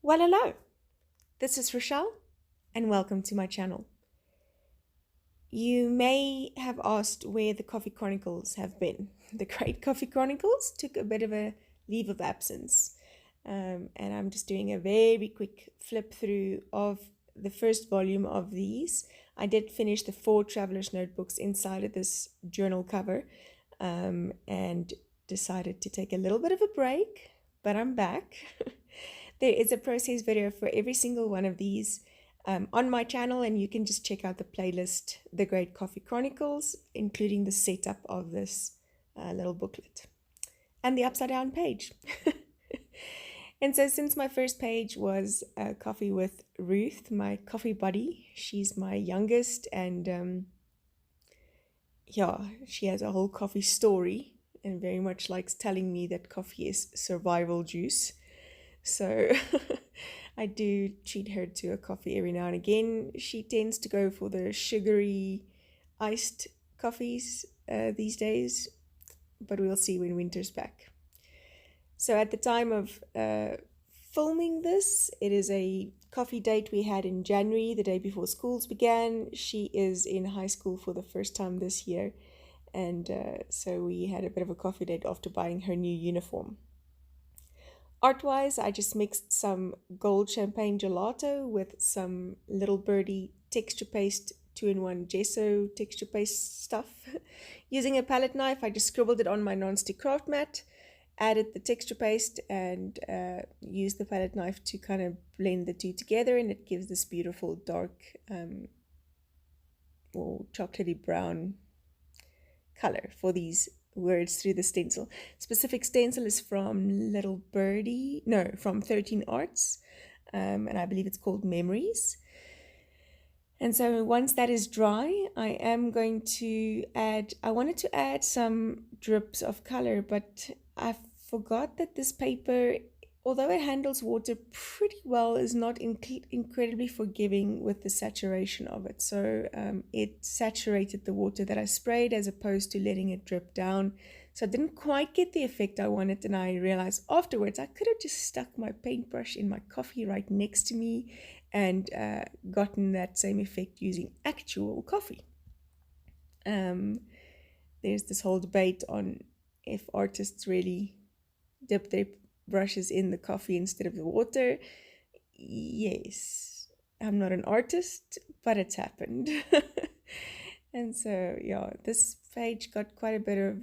Well, hello. This is Rochelle, and welcome to my channel. You may have asked where the Coffee Chronicles have been. The Great Coffee Chronicles took a bit of a leave of absence, and I'm just doing a very quick flip through of the first volume of these. I did finish the 4 traveler's notebooks inside of this journal cover, and decided to take a little bit of a break, but I'm back. There is a process video for every single one of these on my channel, and you can just check out the playlist, The Great Coffee Chronicles, including the setup of this little booklet and the upside down page. And so, since my first page was Coffee with Ruth, my coffee buddy, she's my youngest, and yeah, she has a whole coffee story and very much likes telling me that coffee is survival juice. So I do treat her to a coffee every now and again. She tends to go for the sugary iced coffees these days, but we'll see when winter's back. So at the time of filming this, it is a coffee date we had in January, the day before schools began. She is in high school for the first time this year, and so we had a bit of a coffee date after buying her new uniform. Art-wise, I just mixed some gold champagne gelato with some Little Birdie texture paste, 2-in-1 gesso texture paste stuff. Using a palette knife, I just scribbled it on my non-stick craft mat, added the texture paste, and used the palette knife to kind of blend the two together, and it gives this beautiful dark or chocolatey brown color for these words through the stencil. Specific stencil is from from 13 Arts, and I believe it's called Memories. And so once that is dry, I wanted to add some drips of color, but I forgot that this paper, although it handles water pretty well, is not incredibly forgiving with the saturation of it. So it saturated the water that I sprayed as opposed to letting it drip down. So I didn't quite get the effect I wanted, and I realized afterwards I could have just stuck my paintbrush in my coffee right next to me and gotten that same effect using actual coffee. There's this whole debate on if artists really dip their brushes in the coffee instead of the water. Yes, I'm not an artist, but it's happened. And so, yeah, this page got quite a bit of,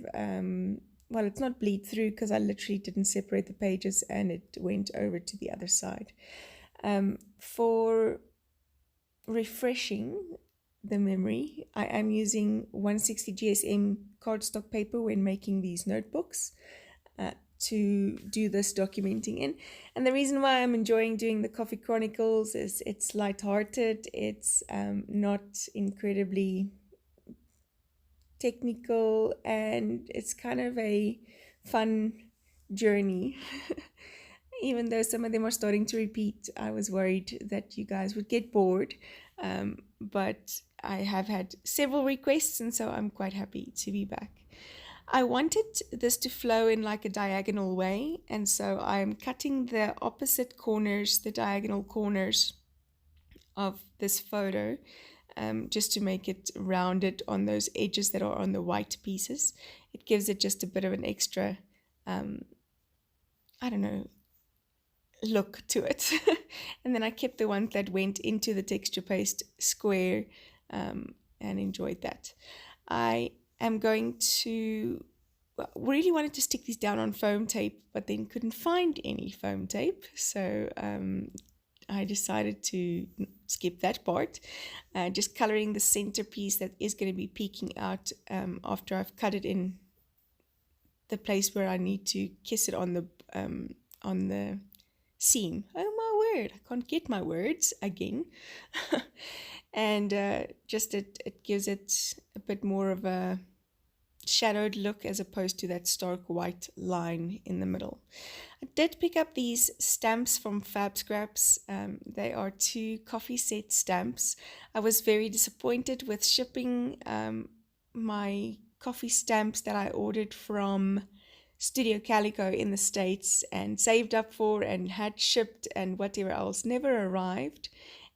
well, it's not bleed through because I literally didn't separate the pages and it went over to the other side. For refreshing the memory, I am using 160 GSM cardstock paper when making these notebooks to do this documenting in. And the reason why I'm enjoying doing the Coffee Chronicles is it's lighthearted, it's not incredibly technical, and it's kind of a fun journey. Even though some of them are starting to repeat, I was worried that you guys would get bored, but I have had several requests, and so I'm quite happy to be back. I wanted this to flow in like a diagonal way, and so I'm cutting the opposite corners, the diagonal corners of this photo, just to make it rounded on those edges that are on the white pieces. It gives it just a bit of an extra, I don't know, look to it. And then I kept the ones that went into the texture paste square, and enjoyed that. I am going to, well, really wanted to stick these down on foam tape, but then couldn't find any foam tape, so I decided to skip that part, just coloring the centerpiece that is going to be peeking out after I've cut it in the place where I need to kiss it on the seam. Oh my word, I can't get my words again. And just it gives it a bit more of a shadowed look as opposed to that stark white line in the middle. I did pick up these stamps from Fab Scraps. They are 2 coffee set stamps. I was very disappointed with shipping my coffee stamps that I ordered from Studio Calico in the States and saved up for and had shipped and whatever else never arrived.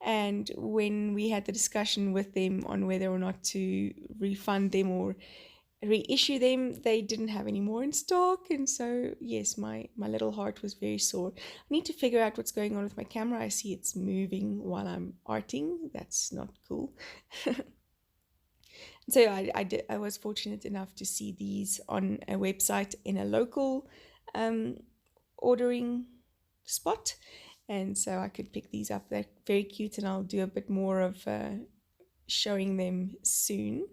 And when we had the discussion with them on whether or not to refund them or reissue them, they didn't have any more in stock. And so yes, my little heart was very sore. I need to figure out what's going on with my camera. I see it's moving while I'm arting. That's not cool. So I was fortunate enough to see these on a website in a local ordering spot, and so I could pick these up. They're very cute, and I'll do a bit more of showing them soon,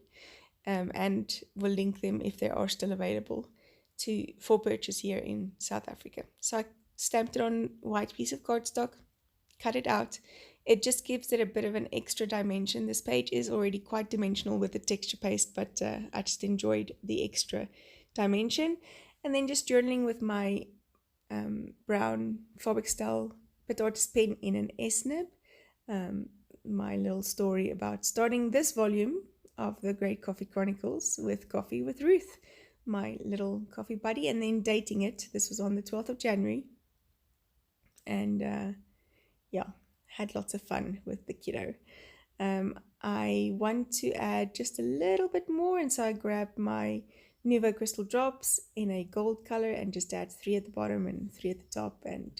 and we'll link them if they are still available for purchase here in South Africa. So I stamped it on white piece of cardstock, cut it out. It just gives it a bit of an extra dimension. This page is already quite dimensional with the texture paste, but I just enjoyed the extra dimension. And then just journaling with my brown Faber-Castell Pit Artist pen in an S-nib. My little story about starting this volume of the Great Coffee Chronicles with Coffee with Ruth, my little coffee buddy, and then dating it. This was on the 12th of January. And yeah, had lots of fun with the kiddo. I want to add just a little bit more, and so I grabbed my Nuvo Crystal Drops in a gold color and just add 3 at the bottom and 3 at the top, and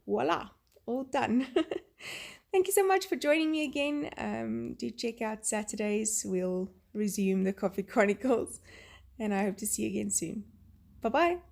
voila, all done. Thank you so much for joining me again. Do check out Saturdays. We'll resume the Coffee Chronicles, and I hope to see you again soon. Bye-bye.